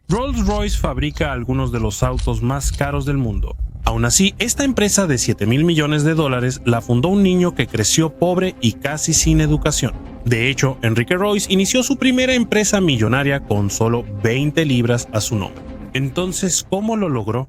Rolls-Royce fabrica algunos de los autos más caros del mundo. Aún así, esta empresa de $7,000 millones la fundó un niño que creció pobre y casi sin educación. De hecho, Enrique Royce inició su primera empresa millonaria con solo 20 libras a su nombre. Entonces, ¿cómo lo logró?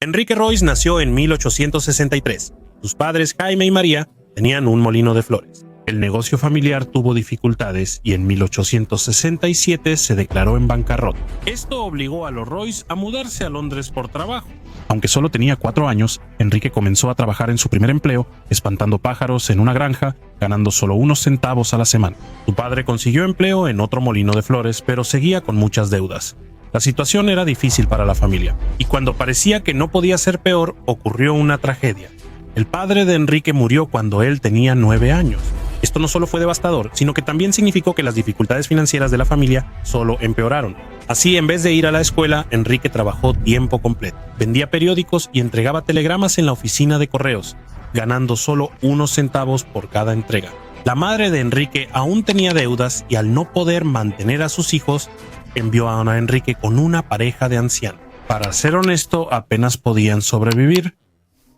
Enrique Royce nació en 1863. Sus padres, Jaime y María, tenían un molino de flores. El negocio familiar tuvo dificultades y en 1867 se declaró en bancarrota. Esto obligó a los Royce a mudarse a Londres por trabajo. Aunque solo tenía 4 años, Enrique comenzó a trabajar en su primer empleo, espantando pájaros en una granja, ganando solo unos centavos a la semana. Su padre consiguió empleo en otro molino de flores, pero seguía con muchas deudas. La situación era difícil para la familia, y cuando parecía que no podía ser peor, ocurrió una tragedia. El padre de Enrique murió cuando él tenía 9 años. Esto no solo fue devastador, sino que también significó que las dificultades financieras de la familia solo empeoraron. Así, en vez de ir a la escuela, Enrique trabajó tiempo completo. Vendía periódicos y entregaba telegramas en la oficina de correos, ganando solo unos centavos por cada entrega. La madre de Enrique aún tenía deudas y al no poder mantener a sus hijos, envió a Ana Enrique con una pareja de ancianos. Para ser honesto, apenas podían sobrevivir.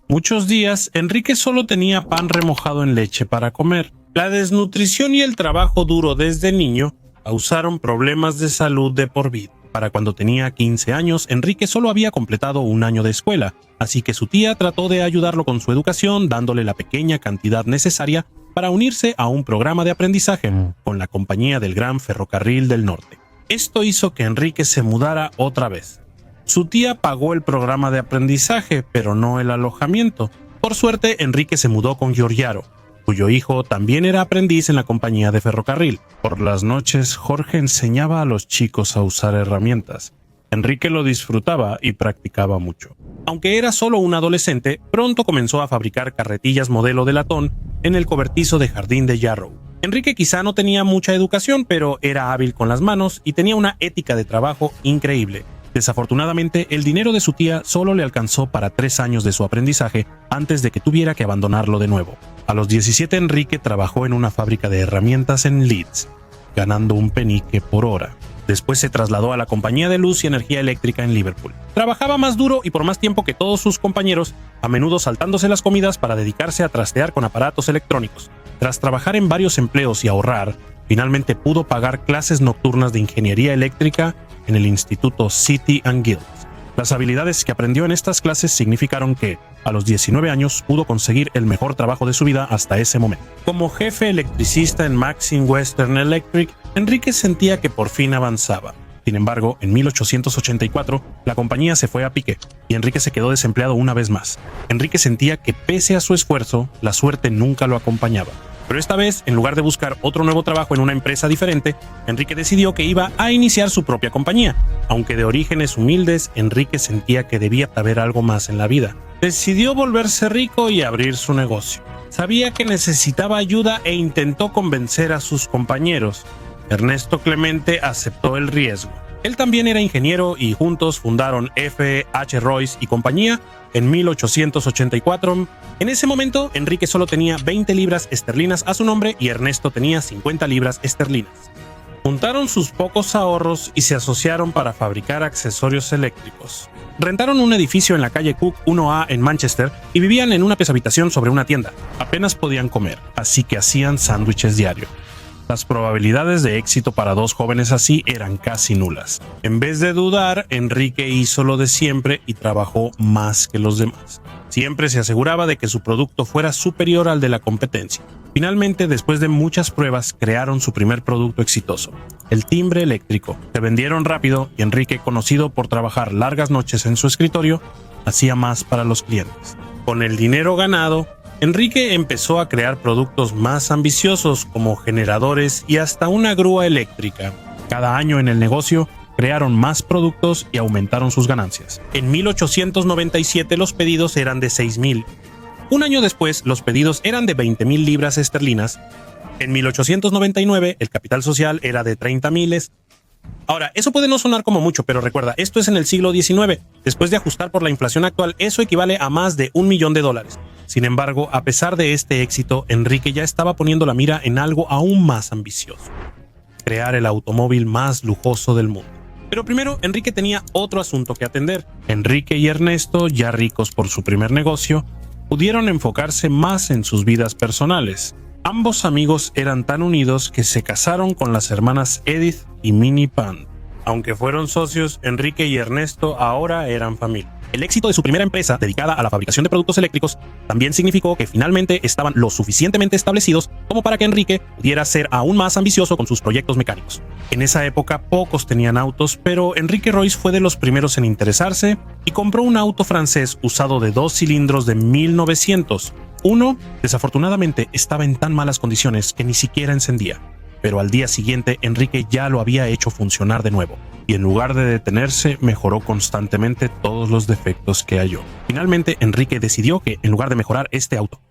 Muchos días, Enrique solo tenía pan remojado en leche para comer. La desnutrición y el trabajo duro desde niño causaron problemas de salud de por vida. Para cuando tenía 15 años, Enrique solo había completado un año de escuela, así que su tía trató de ayudarlo con su educación, dándole la pequeña cantidad necesaria para unirse a un programa de aprendizaje con la compañía del Gran Ferrocarril del Norte. Esto hizo que Enrique se mudara otra vez. Su tía pagó el programa de aprendizaje, pero no el alojamiento. Por suerte, Enrique se mudó con Giorgiaro, cuyo hijo también era aprendiz en la compañía de ferrocarril. Por las noches, Jorge enseñaba a los chicos a usar herramientas. Enrique lo disfrutaba y practicaba mucho. Aunque era solo un adolescente, pronto comenzó a fabricar carretillas modelo de latón en el cobertizo de jardín de Yarrow. Enrique quizá no tenía mucha educación, pero era hábil con las manos y tenía una ética de trabajo increíble. Desafortunadamente, el dinero de su tía solo le alcanzó para 3 años de su aprendizaje antes de que tuviera que abandonarlo de nuevo. A los 17, Enrique trabajó en una fábrica de herramientas en Leeds, ganando un penique por hora. Después se trasladó a la compañía de luz y energía eléctrica en Liverpool. Trabajaba más duro y por más tiempo que todos sus compañeros, a menudo saltándose las comidas para dedicarse a trastear con aparatos electrónicos. Tras trabajar en varios empleos y ahorrar, finalmente pudo pagar clases nocturnas de ingeniería eléctrica en el Instituto City and Guilds. Las habilidades que aprendió en estas clases significaron que, a los 19 años, pudo conseguir el mejor trabajo de su vida hasta ese momento. Como jefe electricista en Maxim Western Electric, Enrique sentía que por fin avanzaba. Sin embargo, en 1884, la compañía se fue a pique y Enrique se quedó desempleado una vez más. Enrique sentía que, pese a su esfuerzo, la suerte nunca lo acompañaba. Pero esta vez, en lugar de buscar otro nuevo trabajo en una empresa diferente, Enrique decidió que iba a iniciar su propia compañía. Aunque de orígenes humildes, Enrique sentía que debía haber algo más en la vida. Decidió volverse rico y abrir su negocio. Sabía que necesitaba ayuda e intentó convencer a sus compañeros. Ernesto Clemente aceptó el riesgo. Él también era ingeniero y juntos fundaron F. H. Royce y compañía en 1884. En ese momento, Enrique solo tenía 20 libras esterlinas a su nombre y Ernesto tenía 50 libras esterlinas. Juntaron sus pocos ahorros y se asociaron para fabricar accesorios eléctricos. Rentaron un edificio en la calle Cook 1A en Manchester y vivían en una habitación sobre una tienda. Apenas podían comer, así que hacían sándwiches diario. Las probabilidades de éxito para 2 jóvenes así eran casi nulas. En vez de dudar, Enrique hizo lo de siempre y trabajó más que los demás. Siempre se aseguraba de que su producto fuera superior al de la competencia. Finalmente, después de muchas pruebas, crearon su primer producto exitoso, el timbre eléctrico. Se vendieron rápido y Enrique, conocido por trabajar largas noches en su escritorio, hacía más para los clientes. Con el dinero ganado, Enrique empezó a crear productos más ambiciosos como generadores y hasta una grúa eléctrica. Cada año en el negocio crearon más productos y aumentaron sus ganancias. En 1897 los pedidos eran de 6,000. Un año después los pedidos eran de 20,000 libras esterlinas. En 1899 el capital social era de 30,000. Ahora, eso puede no sonar como mucho, pero recuerda, esto es en el siglo XIX. Después de ajustar por la inflación actual, eso equivale a más de $1 millón. Sin embargo, a pesar de este éxito, Enrique ya estaba poniendo la mira en algo aún más ambicioso: crear el automóvil más lujoso del mundo. Pero primero, Enrique tenía otro asunto que atender. Enrique y Ernesto, ya ricos por su primer negocio, pudieron enfocarse más en sus vidas personales. Ambos amigos eran tan unidos que se casaron con las hermanas Edith y Minnie Pan. Aunque fueron socios, Enrique y Ernesto ahora eran familia. El éxito de su primera empresa, dedicada a la fabricación de productos eléctricos, también significó que finalmente estaban lo suficientemente establecidos como para que Enrique pudiera ser aún más ambicioso con sus proyectos mecánicos. En esa época pocos tenían autos, pero Enrique Royce fue de los primeros en interesarse y compró un auto francés usado de 2 cilindros de 1900. Uno, desafortunadamente, estaba en tan malas condiciones que ni siquiera encendía. Pero al día siguiente Enrique ya lo había hecho funcionar de nuevo, y en lugar de detenerse, mejoró constantemente todos los defectos que halló. Finalmente, Enrique decidió que, en lugar de mejorar este auto,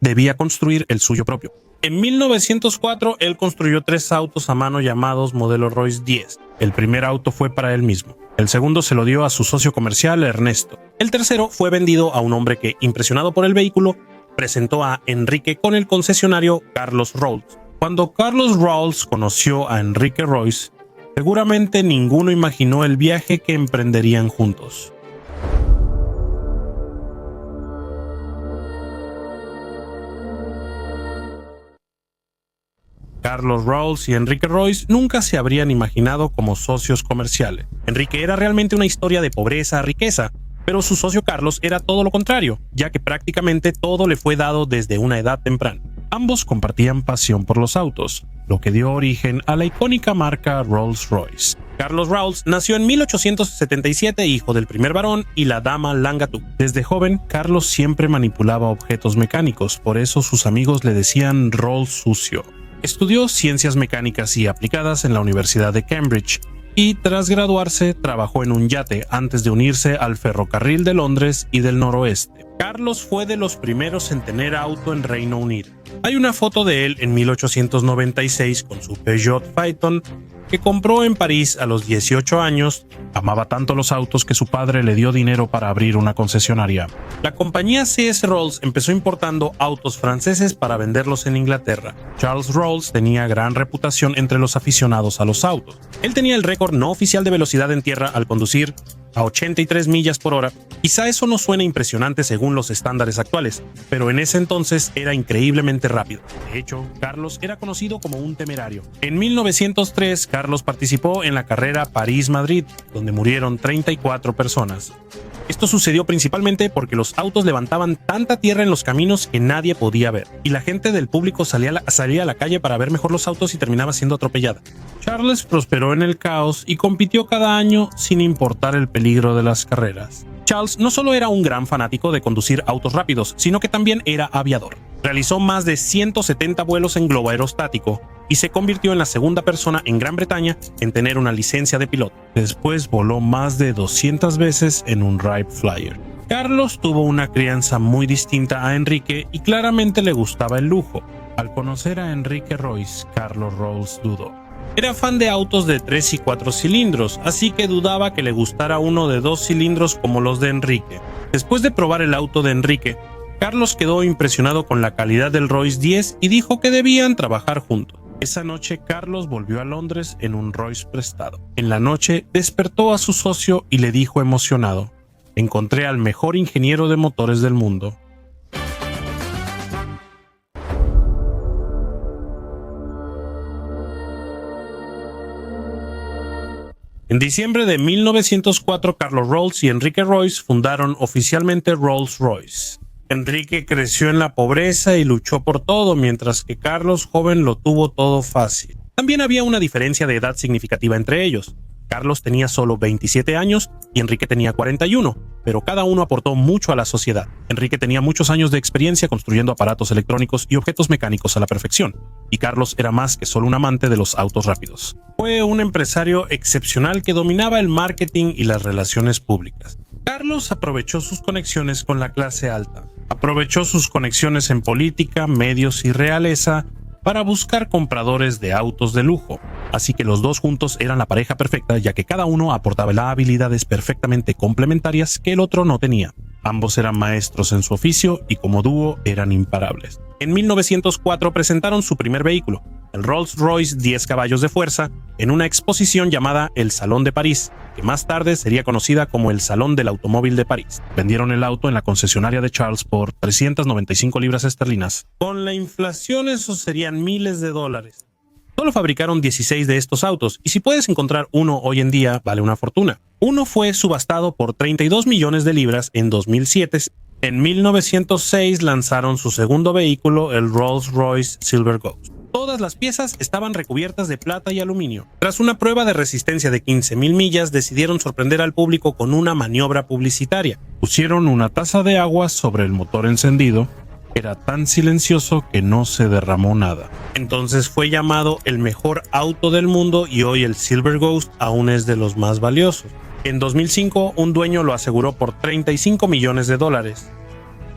debía construir el suyo propio. En 1904, él construyó 3 autos a mano llamados modelo Royce 10. El primer auto fue para él mismo. El segundo se lo dio a su socio comercial, Ernesto. El tercero fue vendido a un hombre que, impresionado por el vehículo, presentó a Enrique con el concesionario Carlos Rolls. Cuando Carlos Rolls conoció a Enrique Royce, seguramente ninguno imaginó el viaje que emprenderían juntos. Carlos Rolls y Enrique Royce nunca se habrían imaginado como socios comerciales. Enrique era realmente una historia de pobreza a riqueza, pero su socio Carlos era todo lo contrario, ya que prácticamente todo le fue dado desde una edad temprana. Ambos compartían pasión por los autos, lo que dio origen a la icónica marca Rolls-Royce. Carlos Rolls nació en 1877, hijo del primer varón y la dama Langatou. Desde joven, Carlos siempre manipulaba objetos mecánicos, por eso sus amigos le decían Rolls sucio. Estudió ciencias mecánicas y aplicadas en la Universidad de Cambridge y, tras graduarse, trabajó en un yate antes de unirse al ferrocarril de Londres y del noroeste. Carlos fue de los primeros en tener auto en Reino Unido. Hay una foto de él en 1896 con su Peugeot Phaeton que compró en París a los 18 años. Amaba tanto los autos que su padre le dio dinero para abrir una concesionaria. La compañía C.S. Rolls empezó importando autos franceses para venderlos en Inglaterra. Charles Rolls tenía gran reputación entre los aficionados a los autos. Él tenía el récord no oficial de velocidad en tierra al conducir a 83 millas por hora. Quizá eso no suene impresionante según los estándares actuales, pero en ese entonces era increíblemente rápido. De hecho, Carlos era conocido como un temerario. En 1903, Carlos participó en la carrera París-Madrid, donde murieron 34 personas. Esto sucedió principalmente porque los autos levantaban tanta tierra en los caminos que nadie podía ver, y la gente del público salía a la calle para ver mejor los autos y terminaba siendo atropellada. Charles prosperó en el caos y compitió cada año sin importar el peligro de las carreras. Charles no solo era un gran fanático de conducir autos rápidos, sino que también era aviador. Realizó más de 170 vuelos en globo aerostático y se convirtió en la segunda persona en Gran Bretaña en tener una licencia de piloto. Después voló más de 200 veces en un Wright Flyer. Carlos tuvo una crianza muy distinta a Enrique y claramente le gustaba el lujo. Al conocer a Enrique Royce, Carlos Rolls dudó. Era fan de autos de 3 y 4 cilindros, así que dudaba que le gustara uno de 2 cilindros como los de Enrique. Después de probar el auto de Enrique, Carlos quedó impresionado con la calidad del Royce 10 y dijo que debían trabajar juntos. Esa noche, Carlos volvió a Londres en un Royce prestado. En la noche, despertó a su socio y le dijo emocionado: "Encontré al mejor ingeniero de motores del mundo". En diciembre de 1904, Carlos Rolls y Enrique Royce fundaron oficialmente Rolls-Royce. Enrique creció en la pobreza y luchó por todo, mientras que Carlos, joven, lo tuvo todo fácil. También había una diferencia de edad significativa entre ellos. Carlos tenía solo 27 años y Enrique tenía 41, pero cada uno aportó mucho a la sociedad. Enrique tenía muchos años de experiencia construyendo aparatos electrónicos y objetos mecánicos a la perfección, y Carlos era más que solo un amante de los autos rápidos. Fue un empresario excepcional que dominaba el marketing y las relaciones públicas. Carlos aprovechó sus conexiones con la clase alta. Aprovechó sus conexiones en política, medios y realeza para buscar compradores de autos de lujo. Así que los dos juntos eran la pareja perfecta, ya que cada uno aportaba las habilidades perfectamente complementarias que el otro no tenía. Ambos eran maestros en su oficio y como dúo eran imparables. En 1904 presentaron su primer vehículo, el Rolls-Royce 10 caballos de fuerza, en una exposición llamada el Salón de París, que más tarde sería conocida como el Salón del Automóvil de París. Vendieron el auto en la concesionaria de Charles por 395 libras esterlinas. Con la inflación eso serían miles de dólares. Solo fabricaron 16 de estos autos, y si puedes encontrar uno hoy en día, vale una fortuna. Uno fue subastado por 32 millones de libras en 2007. En 1906 lanzaron su segundo vehículo, el Rolls-Royce Silver Ghost. Todas las piezas estaban recubiertas de plata y aluminio. Tras una prueba de resistencia de 15.000 millas, decidieron sorprender al público con una maniobra publicitaria. Pusieron una taza de agua sobre el motor encendido. Era tan silencioso que no se derramó nada. Entonces fue llamado el mejor auto del mundo y hoy el Silver Ghost aún es de los más valiosos. En 2005, un dueño lo aseguró por 35 millones de dólares.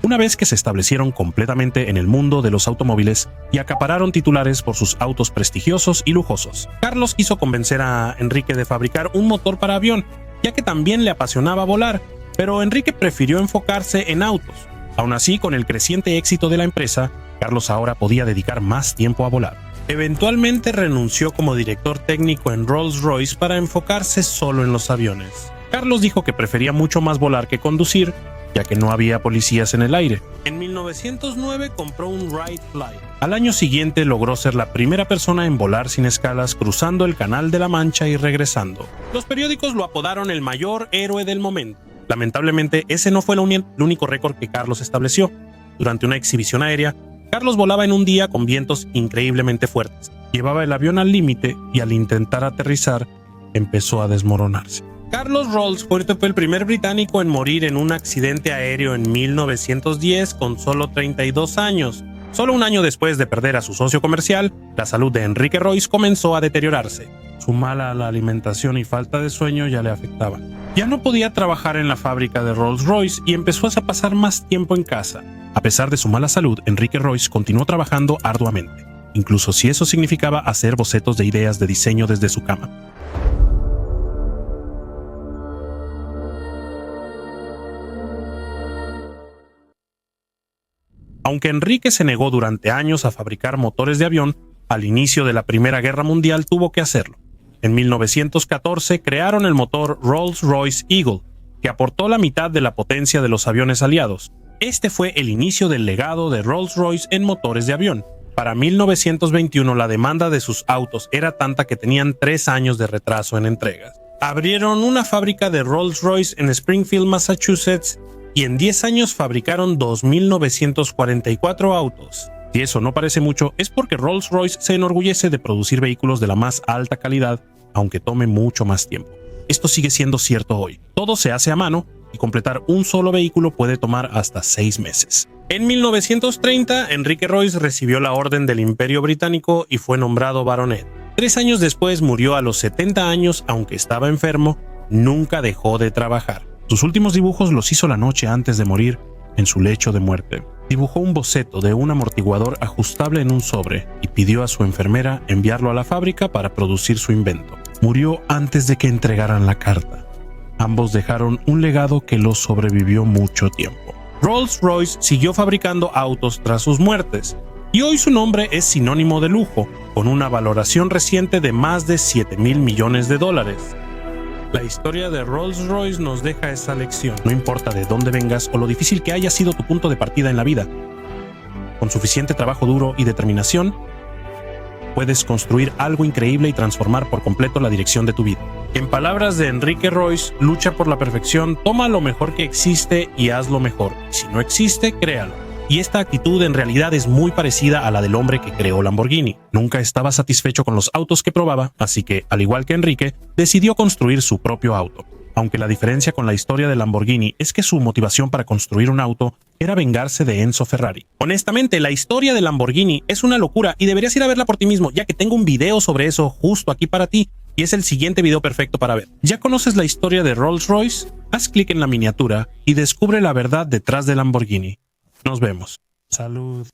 Una vez que se establecieron completamente en el mundo de los automóviles y acapararon titulares por sus autos prestigiosos y lujosos, Carlos quiso convencer a Enrique de fabricar un motor para avión, ya que también le apasionaba volar, pero Enrique prefirió enfocarse en autos. Aún así, con el creciente éxito de la empresa, Carlos ahora podía dedicar más tiempo a volar. Eventualmente renunció como director técnico en Rolls-Royce para enfocarse solo en los aviones. Carlos dijo que prefería mucho más volar que conducir, ya que no había policías en el aire. En 1909 compró un Wright Flyer. Al año siguiente logró ser la primera persona en volar sin escalas cruzando el Canal de la Mancha y regresando. Los periódicos lo apodaron el mayor héroe del momento. Lamentablemente, ese no fue el único récord que Carlos estableció. Durante una exhibición aérea, Carlos volaba en un día con vientos increíblemente fuertes. Llevaba el avión al límite y al intentar aterrizar, empezó a desmoronarse. Carlos Rolls fue el primer británico en morir en un accidente aéreo en 1910 con solo 32 años. Solo un año después de perder a su socio comercial, la salud de Enrique Royce comenzó a deteriorarse. Su mala alimentación y falta de sueño ya le afectaban. Ya no podía trabajar en la fábrica de Rolls-Royce y empezó a pasar más tiempo en casa. A pesar de su mala salud, Enrique Royce continuó trabajando arduamente, incluso si eso significaba hacer bocetos de ideas de diseño desde su cama. Aunque Enrique se negó durante años a fabricar motores de avión, al inicio de la Primera Guerra Mundial tuvo que hacerlo. En 1914 crearon el motor Rolls-Royce Eagle, que aportó la mitad de la potencia de los aviones aliados. Este fue el inicio del legado de Rolls-Royce en motores de avión. Para 1921 la demanda de sus autos era tanta que tenían 3 años de retraso en entregas. Abrieron una fábrica de Rolls-Royce en Springfield, Massachusetts, y en 10 años fabricaron 2.944 autos. Si eso no parece mucho, es porque Rolls-Royce se enorgullece de producir vehículos de la más alta calidad, aunque tome mucho más tiempo. Esto sigue siendo cierto hoy. Todo se hace a mano y completar un solo vehículo puede tomar hasta 6 meses. En 1930, Enrique Royce recibió la Orden del Imperio Británico y fue nombrado baronet. 3 años después murió a los 70 años, aunque estaba enfermo, nunca dejó de trabajar. Sus últimos dibujos los hizo la noche antes de morir en su lecho de muerte. Dibujó un boceto de un amortiguador ajustable en un sobre y pidió a su enfermera enviarlo a la fábrica para producir su invento. Murió antes de que entregaran la carta. Ambos dejaron un legado que los sobrevivió mucho tiempo. Rolls-Royce siguió fabricando autos tras sus muertes, y hoy su nombre es sinónimo de lujo, con una valoración reciente de más de $7.000 millones. La historia de Rolls-Royce nos deja esa lección. No importa de dónde vengas o lo difícil que haya sido tu punto de partida en la vida, con suficiente trabajo duro y determinación, puedes construir algo increíble y transformar por completo la dirección de tu vida. En palabras de Enrique Royce, lucha por la perfección, toma lo mejor que existe y hazlo mejor. Si no existe, créalo. Y esta actitud en realidad es muy parecida a la del hombre que creó Lamborghini. Nunca estaba satisfecho con los autos que probaba, así que, al igual que Enrique, decidió construir su propio auto. Aunque la diferencia con la historia de Lamborghini es que su motivación para construir un auto era vengarse de Enzo Ferrari. Honestamente, la historia de Lamborghini es una locura y deberías ir a verla por ti mismo, ya que tengo un video sobre eso justo aquí para ti, y es el siguiente video perfecto para ver. ¿Ya conoces la historia de Rolls-Royce? Haz clic en la miniatura y descubre la verdad detrás de Lamborghini. Nos vemos. Salud.